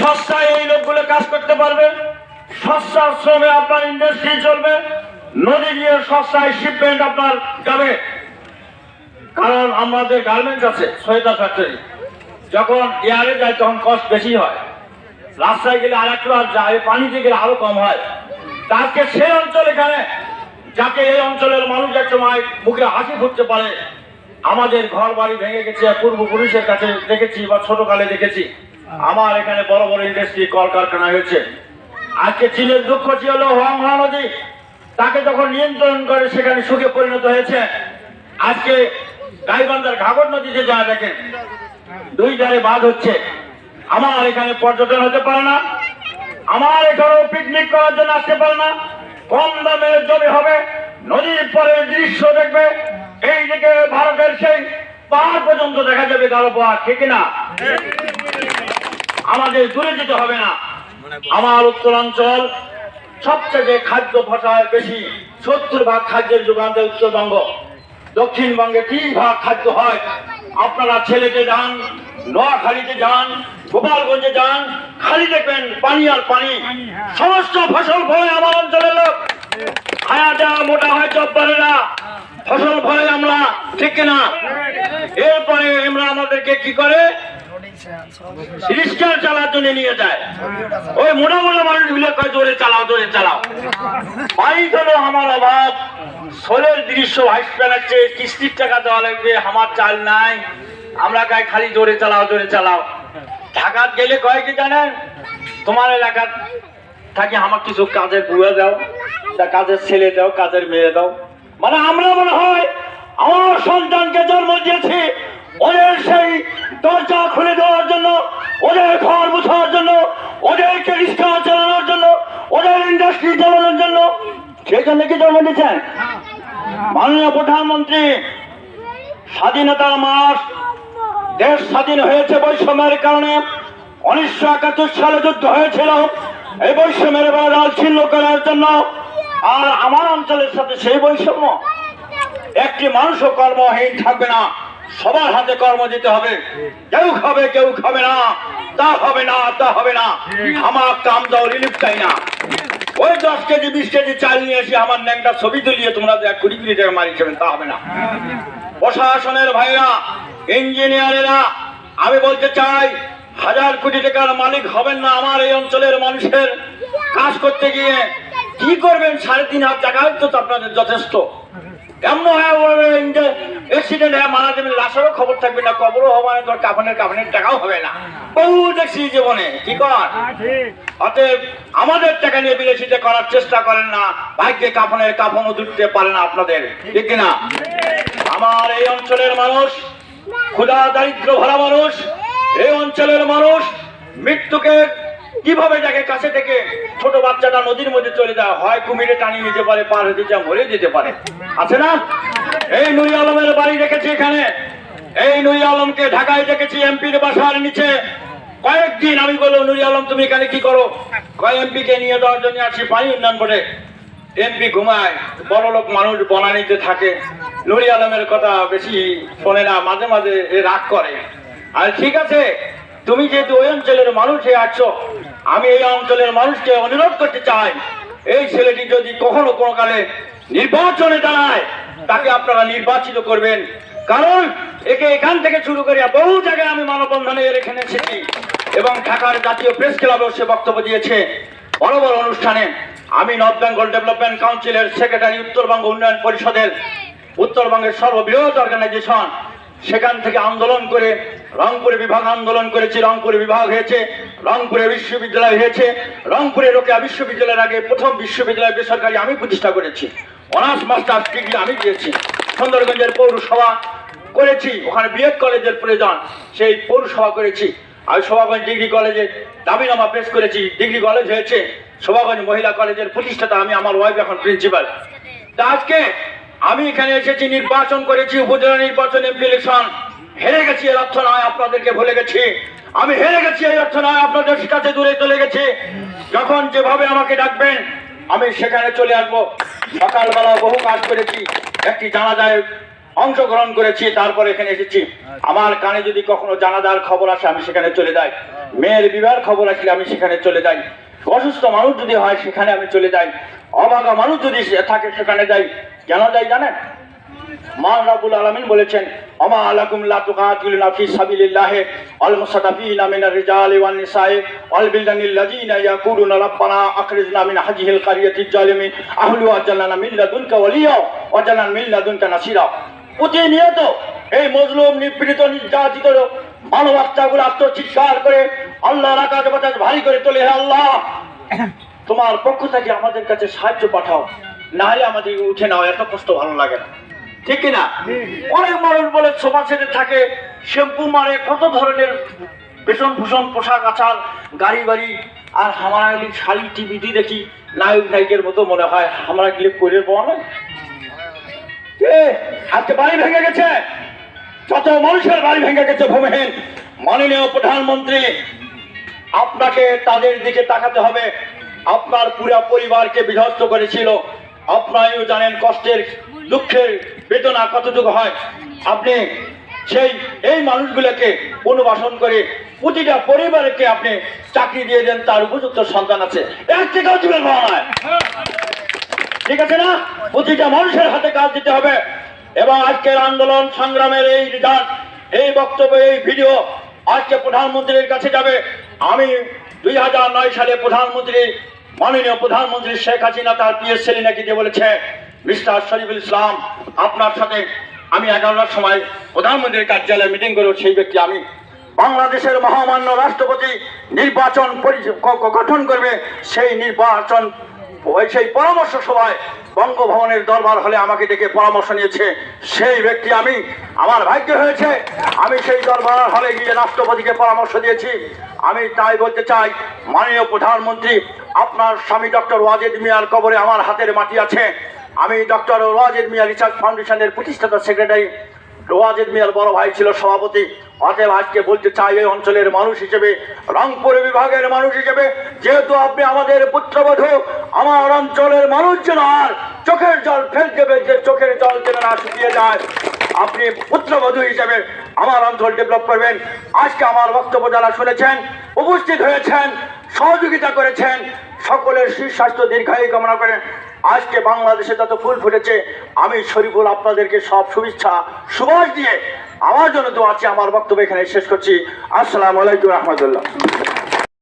সস্তায় এই লোকগুলো কাজ করতে পারবে, সস্তা শ্রমে আপনার ইন্ডাস্ট্রি চলবে, নদী দিয়ে সস্তায় শিপমেন্ট আপনার যাবে। কারণ আমাদের গার্মেন্টস আছে, সোয়েটার ফ্যাক্টরি, যখন এয়ারে যায় তখন কস্ট বেশি হয়, রাস্তায় গেলে আর একটু আর যায়, পানিতে গেলে আরো কম হয়। তাকে সেই অঞ্চল এখানে, যাকে এই অঞ্চলের মানুষ এক সময় মুখে হাসি ফুটতে পারে, আমাদের ঘর বাড়ি ভেঙে গেছে পূর্বপুরুষের কাছে দেখেছি বা ছোটকালে দেখেছি, আমার এখানে বড় বড় ইন্ডাস্ট্রি কলকারখানা হয়েছে। আজকে চীনের দুঃখ ছিল হোয়াংহা নদী, তাকে যখন নিয়ন্ত্রণ করে সেখানে সুখে পরিণত হয়েছে। আজকে গাইবান্ধার ঘাগর নদীতে যা দেখেন, দুই ধারে বাঁধ হচ্ছে। আমার এখানে পর্যটন হতে পারে না, আমার এখানেও পিকনিক করার জন্য আসতে পারে না। কম দামে জমি হবে, নদীর পরে দৃশ্য দেখবে, এই দিকে ভারতের সেই পাহাড় পর্যন্ত দেখা যাবে, কালো পাহাড়, ঠিক না? আমাদের দূরে যেতে হবে না। আমার উত্তরাঞ্চল সবচেয়ে খাদ্য ভাষায় বেশি, 70% খাদ্যের যোগান দেয় উত্তরবঙ্গ। দক্ষিণবঙ্গে 30% খাদ্য হয়। আপনারা ছেলেতে যান, নোয়াখালীতে যান, গোপালগঞ্জে যান, খালি দেখবেন পানি আর পানি। সমস্ত ফসল ফলে আমার অঞ্চলের লোক খায়া দেওয়া মোটা হয়, চপ পারে না, ফসল ফলে আমরা, ঠিক কিনা? এরপরে আমরা আমাদেরকে কি করে, রিক্সা চালার জন্য নিয়ে যায়। ওই মোটা মোটা মানুষগুলো কয় জোরে চালাও, জোরে চালাও। পানি হলো আমার অভাব, সোলের দৃশ্য ভাইস পেলাচ্ছে, কিস্তির টাকা দেওয়া লাগবে, আমার চাল নাই, আমরা গায়ে খালি জোরে চালাও, জোরে চালাও। ঢাকাত গেলে কয় কি জানেন, তোমার এলাকার থাকি আমার কিছু কাজের বুয়া দাও, কাজের ছেলে দাও, কাজের মেয়ে দাও। মানে আমরা মনে হয় আমার সন্তানকে জন্ম দিয়েছি ওদের সেই দরজা খুলে দেওয়ার জন্য, ওদের ঘর মুছার জন্য, ওদেরকে রিক্সা চালানোর জন্য, ওদের ইন্ডাস্ট্রি চালানোর জন্য। সেই জন্য কি জন্ম দিয়েছেন? মাননীয় প্রধানমন্ত্রী, স্বাধীনতার মাস, দেশ স্বাধীন হয়েছে বৈষম্যের কারণে। 1971 সালে যুদ্ধ হয়েছিল এই বৈষম্যের রাল ছিন্ন করার জন্য। আর আমার অঞ্চলের সাথে সেই বৈষম্য, একটি মানুষও কর্মহীন থাকবে না, সবার হাতে কর্ম দিতে হবে। কেউ খাবে, কেউ খাবে না, তা হবে না, তা হবে না। আমার কাম দাও, রিলিফ চাই না। ওই 10 কেজি 20 কেজি চাল নিয়ে এসে আমার ন্যাংটা ছবি তুলিয়ে তোমরা 1 কোটি টাকা মারি খাবেন, তা হবে না। প্রশাসনের ভাইরা, ইঞ্জিনিয়ারেরা, আমি বলতে চাই, 1000 কোটি টাকার মালিক হবেন না আমার এই অঞ্চলের মানুষের কাজ করতে গিয়ে। কি করবেন? 3.5 টাকায় তো আপনাদের যথেষ্ট। এমন হয় অ্যাক্সিডেন্ট হয়ে মারা যাবেন, লাশেরও খবর থাকবে না, কবরও হবে না, তোর কাফনের টাকাও হবে না। বহু দেখছি জীবনে, কি কর। অতএব আমাদের টাকা নিয়ে বিলাসিতা করার চেষ্টা করেন না, ভাগ্যে কাফনও জুটতে পারে না আপনাদের, ঠিক কিনা? আমার এই অঞ্চলের মানুষ ক্ষুধা দারিদ্র ভরা মানুষ, এই অঞ্চলের মানুষ মৃত্যুকে কিভাবে দেখে কাছে থেকে। ছোট বাচ্চাটা নদীর মধ্যে চলে যায়, হয় কুমিরে টানিয়ে নিতে পারে, পার হতে যা মরে যেতে পারে, আছে না? এই নুরি আলমের বাড়ি দেখেছি এখানে, এই নুরি আলমকে ঢাকায় দেখেছি এমপির বাসার নিচে। কয়েকদিন আমি বললাম, নুরি আলম তুমি এখানে কি করো? এমপি কে নিয়ে যাওয়ার জন্য আসি পানি উন্নয়ন বোর্ডে। এমপি ঘুমায়, বড় লোক মানুষ বনানীতে থাকে, নুরি আলমের কথা বেশি শোনে না, মাঝে মাঝে রাগ করে। আর ঠিক আছে, তুমি যেহেতু ওই অঞ্চলের মানুষ হয়ে আছো, আমি এই অঞ্চলের মানুষকে অনুরোধ করতে চাই, এই ছেলেটি যদি কখনো কোনো কালে নির্বাচনে দাঁড়ায়, তাকে আপনারা নির্বাচিত করবেন। কারণ একে এখান থেকে শুরু করে বহু জায়গায় আমি মানববন্ধনে এখানে এসেছি, এবং ঢাকার জাতীয় প্রেস ক্লাবেও সে বক্তব্য দিয়েছে, বড় বড় অনুষ্ঠানে। আমি নর্থ বেঙ্গল ডেভেলপমেন্ট কাউন্সিলের সেক্রেটারি, উত্তরবঙ্গ উন্নয়ন পরিষদের, উত্তরবঙ্গের সর্ববৃহৎ অর্গানাইজেশন। সেখান থেকে আন্দোলন করে রংপুরে বিভাগ আন্দোলন করেছি, রংপুরে বিভাগ হয়েছে, রংপুরে বিশ্ববিদ্যালয় হয়েছে। রংপুরে রোকেয়া বিশ্ববিদ্যালয়ের আগে প্রথম বিশ্ববিদ্যালয় বেসরকারি আমি প্রতিষ্ঠা করেছি, অনার্স মাস্টার্স ডিগ্রি আমি দিয়েছি। সুন্দরগঞ্জের পৌরসভা করেছি, ওখানে বিএড কলেজের প্রয়োজন, সেই পৌরসভা করেছি। আমি শোভাগঞ্জ ডিগ্রি কলেজে দাবিনামা পেশ করেছি, ডিগ্রি কলেজ হয়েছে। শোভাগঞ্জ মহিলা কলেজের প্রতিষ্ঠাতা আমি, আমার ওয়াইফ এখন প্রিন্সিপাল। তা আজকে আমি এখানে এসেছি, নির্বাচন করেছি, উপজেলা নির্বাচন, এমপি ইলেকশন। হেরে গেছি এর অর্থ নয় আপনাদেরকে ভুলে গেছি, আমি হেরে গেছি এই অর্থ নয় আপনাদের কাছে দূরে চলে গেছি। যখন যেভাবে আমাকে ডাকবেন আমি সেখানে চলে আসবো। সকালবেলা বহু কাজ করেছি, একটি জানাজায় অংশগ্রহণ করেছি, তারপর এখানে এসেছি। আমার কানে যদি কখনো জানাজার খবর আসে আমি সেখানে চলে যাই, মেয়ের বিবাহের খবর আসলে আমি সেখানে চলে যাই, অসুস্থ মানুষ যদি হয় সেখানে আমি চলে যাই, অভাগা মানুষ যদি থাকে সেখানে যাই। কেন যাই জানেন? মহান রব্বুল আলামিন বলেছেন, ওমা লাকুম লা তুকাতিলুনা ফি সাবিলিল্লাহি ওয়াল মুস্তাদাফিনা মিনার রিজালি ওয়ান নিসাই ওয়াল বিলদানিল লাযিনা ইয়াকুলুনা রাব্বানা আখরিজনা মিন হাযিহিল কারিয়াতিজ জালিমি আহলুহা জালানা মিন লাদুনকা ওয়ালিয়া ওয়া জালানা মিন লাদুনকা নাসিরা। প্রতিনিয়ত এই মজলুম, নিপীড়িত, নির্যাতিত মানব আত্মাগুলো আত্মচিৎকার করে আল্লাহর আকাশ বাতাস ভারী করে তোলে, হে আল্লাহ তোমার পক্ষ থেকে আমাদের কাছে সাহায্য পাঠাও, না হলে আমাদের উঠে নাও, এত কষ্ট ভালো লাগে না, ঠিক কিনা? অনেক মানুষ বলে সোফা সেটে থাকে, শ্যাম্পু মারে, কত ধরনের বেতন ভূষণ, পোশাক আচার, গাড়ি বাড়ি, আর আমরা গেলে শাড়ি টিভিতে দেখি নায়ক নায়িকের মতো মনে হয়, আমরা গেলে করে পাওয়া নয়। আজকে বাড়ি ভেঙে গেছে, যত মানুষের বাড়ি ভেঙে গেছে ভূমিহীন। মাননীয় প্রধানমন্ত্রী, আপনাকে তাদের দিকে তাকাতে হবে। আপনার পুরা পরিবারকে বিধ্বস্ত করেছিল, আপনারাও জানেন কষ্টের, দুঃখের বেদনা কতটুকু হয়। আপনি এই মানুষগুলোকে পুনর্বাসন করে প্রতিটা পরিবারকে আপনি চাকরি দিয়ে দেন, তার উপযুক্ত সন্তান আছে, এক থেকেও জীবন পাওয়া নয়, ঠিক আছে না? প্রতিটা মানুষের হাতে কাজ দিতে হবে। এবং আজকের আন্দোলন সংগ্রামের এই রিজাল্ট, এই বক্তব্য, এই ভিডিও আজকে প্রধানমন্ত্রীর কাছে যাবে। আমি 2009 সালে মাননীয় প্রধানমন্ত্রী শেখ হাসিনা তার পিএস সেলিনাকে দিয়ে বলেছে, মিস্টার শরীফুল ইসলাম, আপনার সাথে আমি 11টার সময় প্রধানমন্ত্রীর কার্যালয়ে মিটিং করব। সেই ব্যক্তি আমি, বাংলাদেশের মহামান্য রাষ্ট্রপতি নির্বাচন গঠন করবে, সেই পরামর্শ সভায় বঙ্গভবনের দরবার হলে আমাকে ডেকে পরামর্শ নিয়েছে। সেই ব্যক্তি আমি, আমার ভাগ্য হয়েছে আমি সেই দরবার হলে গিয়ে রাষ্ট্রপতিকে পরামর্শ দিয়েছি। আমি তাই বলতে চাই, মাননীয় প্রধানমন্ত্রী, আপনার স্বামী ডক্টর ওয়াজেদ মিয়ার কবরে আমার হাতের মাটি আছে। আমি ডক্টর ওয়াজেদ মিয়া রিসার্চ ফাউন্ডেশনের প্রতিষ্ঠাতা সেক্রেটারি, ওয়াজেদ মিয়ার বড় ভাই ছিল সভাপতি। অতএব আজকে বলতে চাই, এই অঞ্চলের মানুষ হিসেবে, রংপুর বিভাগের মানুষ হিসেবে, যেহেতু আপনি আমাদের পুত্রবধূ, আমার অঞ্চলের মানুষ যেন আর চোখের জল ফেলতে ফেলতে চোখের জল যেন না শুকিয়ে যায়, আপনি পুত্রবধূ হিসেবে আমার অঞ্চল ডেভেলপ করবেন। আজকে আমার বক্তব্য যারা শুনেছেন, উপস্থিত হয়েছেন, সহযোগিতা করেছেন, সকলের সুস্বাস্থ্য দীর্ঘায়ু কামনা করেন। আজকে বাংলাদেশে যত ফুল ফুটেছে, আমি শরীফুল আপনাদেরকে সব শুভেচ্ছা সুবাস দিয়ে আমার জন্য দোয়া আছে। আমার বক্তব্য এখানে শেষ করছি। আসসালামু আলাইকুম রহমতুল্লাহ।